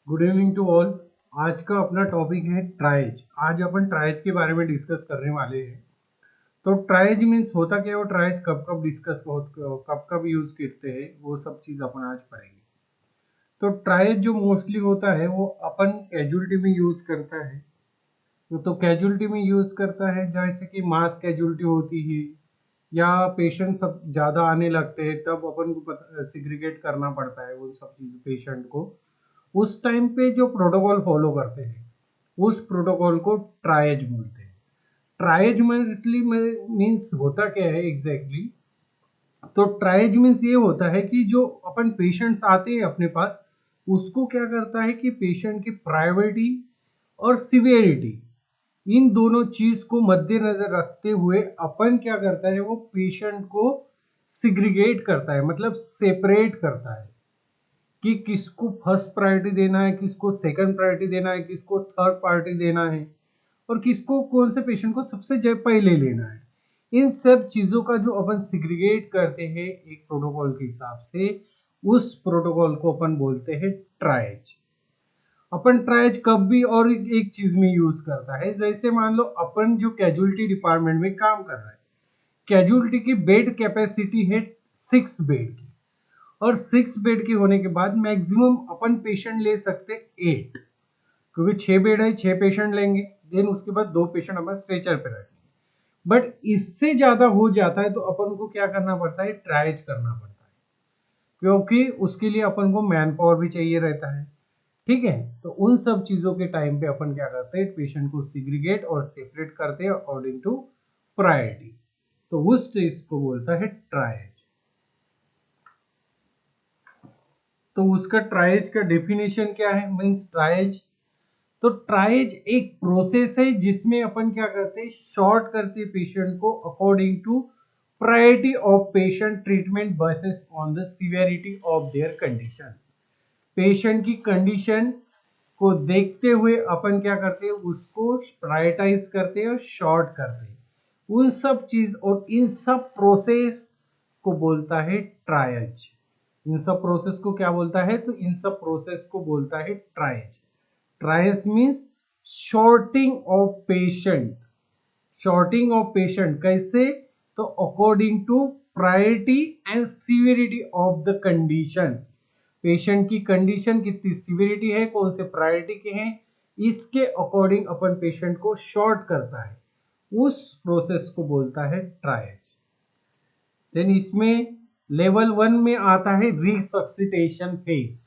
Good evening to all. आज का अपना टॉपिक है ट्राइज। आज अपन ट्राइज के बारे में डिस्कस करने वाले हैं। तो ट्राइज मीन्स होता क्या है, वो ट्राइज कब कब डिस्कस कब कब यूज करते हैं, वो सब चीज अपन आज पढ़ेंगे। तो ट्राइज जो मोस्टली होता है वो अपन कैजुअलिटी में यूज करता है। तो कैजुअलिटी में यूज करता है जैसे कि मास कैजुअलिटी होती है या पेशेंट सब ज़्यादा आने लगते हैं, तब अपन को सिग्रीगेट करना पड़ता है उन सब चीज पेशेंट को। उस टाइम पे जो प्रोटोकॉल फॉलो करते हैं उस प्रोटोकॉल को ट्रायज बोलते हैं। ट्रायज मीन्स होता क्या है एग्जैक्टली तो ट्रायज मीन्स ये होता है कि जो अपन पेशेंट्स आते हैं अपने पास, उसको क्या करता है कि पेशेंट की प्रायोरिटी और सिवियरिटी, इन दोनों चीज को मद्देनजर रखते हुए अपन क्या करता है, वो पेशेंट को सिग्रीगेट करता है, मतलब सेपरेट करता है कि किसको फर्स्ट प्रायोरिटी देना है, किसको सेकंड प्रायोरिटी देना है, किसको थर्ड प्रायोरिटी देना है और किसको कौन से पेशेंट को सबसे पहले लेना है। इन सब चीजों का जो अपन सिग्रीगेट करते हैं एक प्रोटोकॉल के हिसाब से, उस प्रोटोकॉल को अपन बोलते हैं ट्रायज। अपन ट्रायज कब भी और एक चीज में यूज करता है, जैसे मान लो अपन जो कैजुअलिटी डिपार्टमेंट में काम कर रहा है, कैजुअलिटी की बेड कैपेसिटी है 6 बेड की, और 6 बेड के होने के बाद मैक्सिमम अपन पेशेंट ले सकते 8, क्योंकि 6 बेड है, 6 पेशेंट लेंगे, देन उसके बाद 2 पेशेंट अपन स्ट्रेचर पे रखेंगे। बट इससे ज्यादा हो जाता है तो अपन को क्या करना पड़ता है, ट्रायज करना पड़ता है, क्योंकि उसके लिए अपन को मैन पावर भी चाहिए रहता है। ठीक है, तो उन सब चीजों के टाइम पे अपन क्या करते हैं, पेशेंट को सिग्रीगेट और सेपरेट करते हैं अकॉर्डिंग टू प्रायोरिटी। तो उस चीज को बोलता है ट्रायज। तो उसका ट्रायज का डेफिनेशन क्या है, मीन्स ट्रायज, तो ट्रायज एक प्रोसेस है जिसमें अपन क्या करते हैं, शॉर्ट करते हैं पेशेंट को according to priority of patient treatment basis on the severity of their condition. Patient की कंडीशन को देखते हुए अपन क्या करते हैं, उसको प्रायोरिटाइज करते हैं और शॉर्ट करते हैं। उन सब चीज और इन सब प्रोसेस को बोलता है ट्रायज। इन सब प्रोसेस को क्या बोलता है, तो इन सब प्रोसेस को बोलता है triage. Triage means sorting of patient. Sorting of patient कैसे, तो according to priority and severity of the condition. Patient की कंडीशन कितनी सीवियरिटी है, कौन से प्रायोरिटी के हैं, इसके अकॉर्डिंग अपन पेशेंट को शॉर्ट करता है, उस प्रोसेस को बोलता है ट्रायज। देन इसमें लेवल 1 में आता है रिसक्सिटेशन फेज,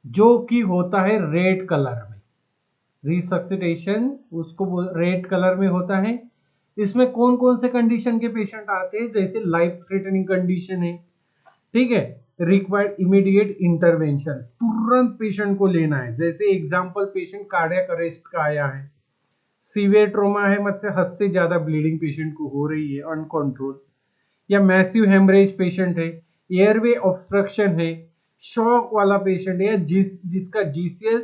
जो कि होता है रेड कलर में। रिसक्सिटेशन उसको रेड कलर में होता है। इसमें कौन कौन से कंडीशन के पेशेंट आते हैं, जैसे लाइफ थ्रेटनिंग कंडीशन है, ठीक है, रिक्वायर्ड इमीडिएट इंटरवेंशन, तुरंत पेशेंट को लेना है। जैसे एग्जांपल, पेशेंट कार्डियक अरेस्ट का आया है, सीवियर ट्रोमा है, मतलब हद से ज्यादा ब्लीडिंग पेशेंट को हो रही है अनकंट्रोल, या मैसिव हेमरेज पेशेंट है, एयरवे ऑब्स्ट्रक्शन है, शॉक वाला पेशेंट है, या जिसका जीसीएस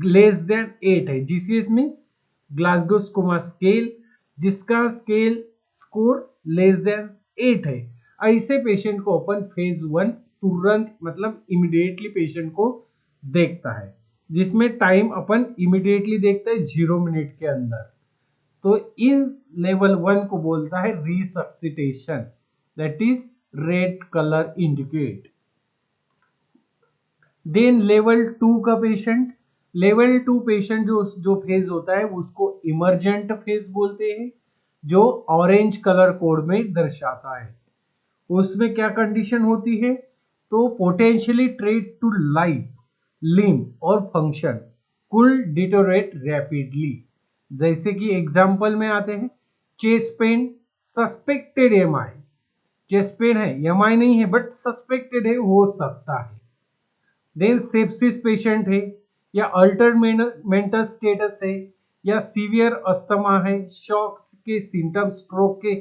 लेस देन 8 है। जीसीएस मींस ग्लासगो स्कोमा स्केल, जिसका स्केल स्कोर लेस देन 8 है। ऐसे पेशेंट को अपन फेज 1 तुरंत मतलब इमिडिएटली पेशेंट को देखता है, जिसमें टाइम अपन इमिडिएटली देखता है 0 मिनट के अंदर। तो इन लेवल 1 को बोलता है resuscitation, that is red colour indicate. Then level 2 का पेशेंट, लेवल 2 पेशेंट जो जो फेज होता है उसको इमरजेंट फेज बोलते हैं, जो ऑरेंज कलर कोड में दर्शाता है। उसमें क्या कंडीशन होती है, तो पोटेंशियली ट्रेड टू लाइफ, लिम और फंक्शन कुल डिटोरेट रैपिडली। जैसे कि एग्जांपल में आते हैं, chest pain suspected MI, chest pain है, एमआई नहीं है बट सस्पेक्टेड है, हो सकता है। देन सेप्सिस पेशेंट है, या अल्टरमेंटल स्टेटस है, या सीवियर अस्थमा है, शॉक के सिम्टम्स, स्ट्रोक के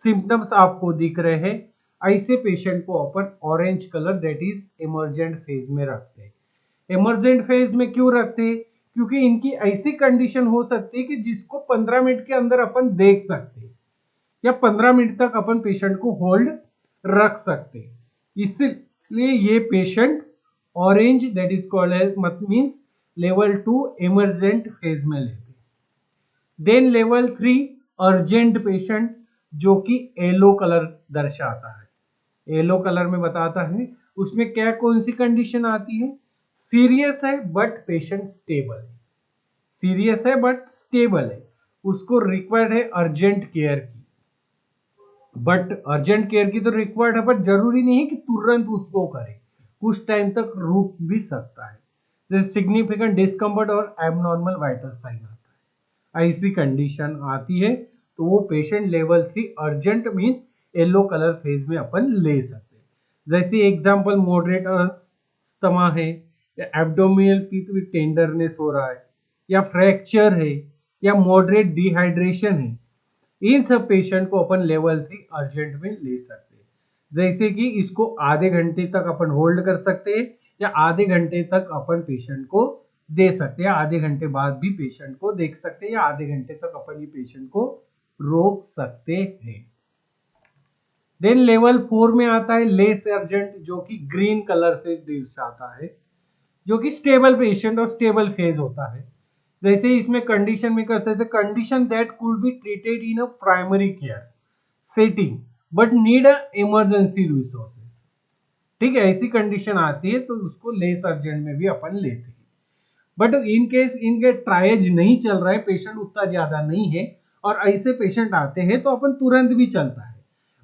सिम्टम्स आपको दिख रहे हैं, ऐसे पेशेंट को अपन orange colour that is emergent phase में रखते हैं। इमरजेंट फेज में क्यों रखते हैं, क्योंकि इनकी ऐसी कंडीशन हो सकती है कि जिसको 15 मिनट के अंदर अपन देख सकते हैं, या 15 मिनट तक अपन पेशेंट को होल्ड रख सकते हैं। इसलिए ये patient orange that is called as means level 2 emergent phase में लेते हैं। देन लेवल 3 अर्जेंट पेशेंट, जो कि येलो कलर दर्शाता है, येलो कलर में बताता है। उसमें क्या कौन सी कंडीशन आती है? सीरियस है बट पेशेंट स्टेबल है, सीरियस है बट स्टेबल है, उसको रिक्वायर्ड है अर्जेंट केयर की। बट अर्जेंट केयर की तो रिक्वायर्ड है, बट जरूरी नहीं है कि तुरंत उसको करे, कुछ टाइम तक रुक भी सकता है। जैसे सिग्निफिकेंट डिस्कम्फर्ट और एबनॉर्मल वाइटल साइन आता है, ऐसी कंडीशन आती है तो वो patient level 3 urgent means yellow colour phase में अपन ले सकते हैं। जैसे एग्जांपल मॉडरेट अस्थमा है, या एब्डोमिनल पीथ विथ टेंडरनेस हो रहा है, या फ्रैक्चर है, या मॉडरेट डिहाइड्रेशन है, इन सब पेशेंट को अपन लेवल 3 अर्जेंट में ले सकते हैं। जैसे कि इसको आधे घंटे तक अपन होल्ड कर सकते हैं, या आधे घंटे तक अपन पेशेंट को दे सकते हैं, आधे घंटे बाद भी पेशेंट को देख सकते हैं, या आधे घंटे तक अपन ये पेशेंट को रोक सकते हैं। देन लेवल 4 में आता है लेस अर्जेंट, जो कि ग्रीन कलर से दर्शाता है, जो कि स्टेबल पेशेंट और स्टेबल फेज होता है। जैसे इसमें कंडीशन में कहते थे condition that could be treated in a primary care setting but need a emergency resources. ठीक है, ऐसी कंडीशन आती है तो उसको लेस अर्जेंट में भी अपन लेते हैं। बट इन केस इनके ट्रायज नहीं चल रहा है, पेशेंट उतना ज्यादा नहीं है और ऐसे पेशेंट आते हैं तो अपन तुरंत भी चलता है।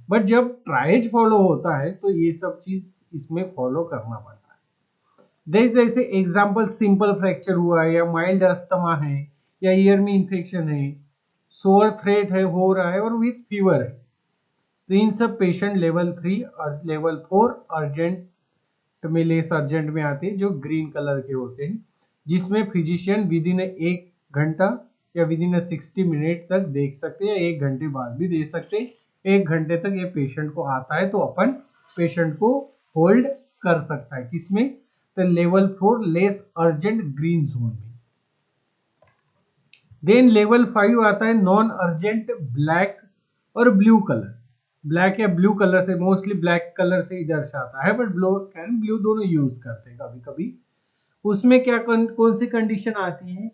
बट जब ट्रायज फॉलो होता है तो ये सब चीज इसमें फॉलो करना पड़ता है। जैसे एग्जाम्पल सिंपल फ्रैक्चर हुआ है, या माइल्ड अस्थमा है, या ईयर में इंफेक्शन है, सोअर थ्रेट है हो रहा है और विथ फीवर है, तो इन सब पेशेंट लेवल 3 और लेवल 4 अर्जेंट में लेस अर्जेंट में आते हैं, जो ग्रीन कलर के होते हैं, जिसमें फिजिशियन विद इन 1 घंटा या विद इन 60 मिनट तक देख सकते हैं, या 1 घंटे बाद भी दे सकते हैं। 1 घंटे तक ये पेशेंट को आता है तो अपन पेशेंट को होल्ड कर सकता है, किसमें? तो level 4 less urgent green zone में। देन लेवल 5 आता है नॉन अर्जेंट ब्लैक और ब्लू कलर। ब्लैक या ब्लू कलर से, मोस्टली ब्लैक कलर से ही दर्शाता है, बट ब्लू दोनों यूज करते हैं कभी कभी। उसमें क्या कौन सी कंडीशन आती है?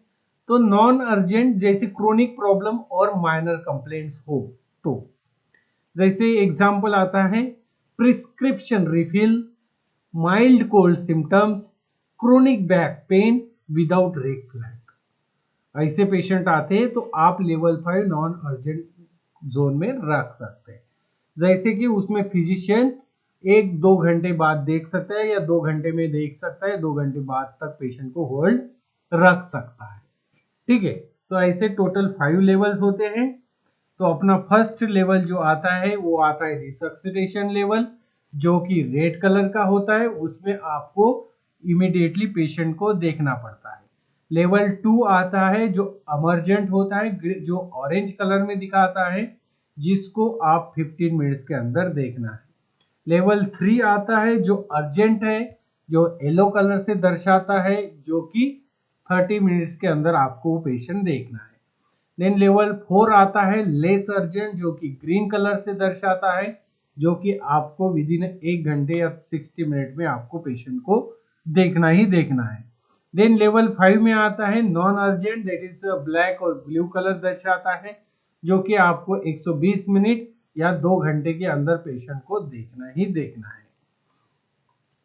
तो नॉन अर्जेंट जैसे क्रोनिक प्रॉब्लम और माइनर कंप्लेंट्स हो तो। जैसे एग्जांपल आता है prescription refill, mild cold symptoms, chronic back pain without red flag. ऐसे पेशेंट आते हैं तो आप लेवल 5 नॉन अर्जेंट जोन में रख सकते हैं। जैसे कि उसमें फिजिशियन 1-2 घंटे बाद देख सकता है, या 2 घंटे में देख सकता है, 2 घंटे बाद तक पेशेंट को होल्ड रख सकता है। ठीक है, तो ऐसे टोटल 5 लेवल्स होते हैं। तो अपना फर्स्ट लेवल जो आता है वो आता है रिसक्सिटेशन लेवल, जो कि रेड कलर का होता है, उसमें आपको इमीडिएटली पेशेंट को देखना पड़ता है। लेवल 2 आता है जो इमरजेंट होता है, जो ऑरेंज कलर में दिखाता है, जिसको आप 15 मिनट्स के अंदर देखना है। लेवल 3 आता है जो अर्जेंट है, जो येलो कलर से दर्शाता है, जो कि 30 मिनट्स के अंदर आपको पेशेंट देखना है। देन लेवल 4 आता है लेस अर्जेंट, जो कि ग्रीन कलर से दर्शाता है, जो कि आपको विद इन 1 घंटे या 60 मिनट में आपको पेशेंट को देखना ही देखना है। देन लेवल 5 में आता है non urgent, that is black और ब्लू कलर दर्शाता है, जो कि आपको 120 मिनट या 2 घंटे के अंदर पेशेंट को देखना ही देखना है।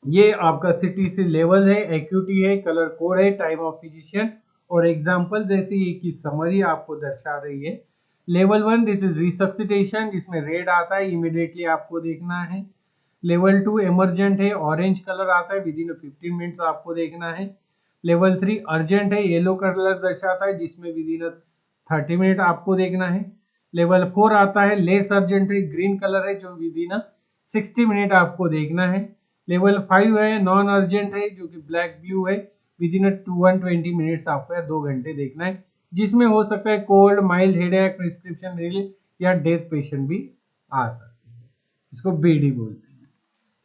ये आपका सीटीसी लेवल है, एक्यूटी है, कलर कोड है, टाइम ऑफ फिजिशियन और एग्जांपल जैसे ये की समरी आपको दर्शा रही है। लेवल 1 दिस इज रिसक्सिटेशन, जिसमें रेड आता है, इमीडिएटली आपको देखना है। लेवल 2 इमरजेंट है, ऑरेंज कलर आता है, विद इन 15 मिनट्स आपको देखना है। लेवल 3 अर्जेंट है, येलो कलर दर्शाता है, जिसमें विद इन 30 मिनट आपको देखना है। लेवल 4 आता है लेस अर्जेंट है, ग्रीन कलर है, जो विद इन 60 मिनट आपको देखना है। लेवल 5 है नॉन अर्जेंट है, जो कि ब्लैक ब्लू है, विद इन 120 मिनट्स आपको 2 घंटे देखना है, जिसमें हो सकता है cold, mild headache, prescription relief या डेथ पेशेंट भी आ सकते हैं, इसको बीडी बोलते हैं।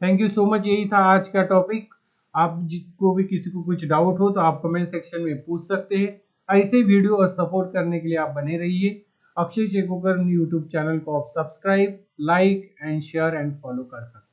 थैंक यू सो मच, यही था आज का टॉपिक। आप जिसको भी किसी को कुछ डाउट हो तो आप कमेंट सेक्शन में पूछ सकते हैं। ऐसे वीडियो और सपोर्ट करने के लिए आप बने रहिए। अक्षय चेकोकर यूट्यूब चैनल को आप subscribe, like and share and follow कर सकते हैं।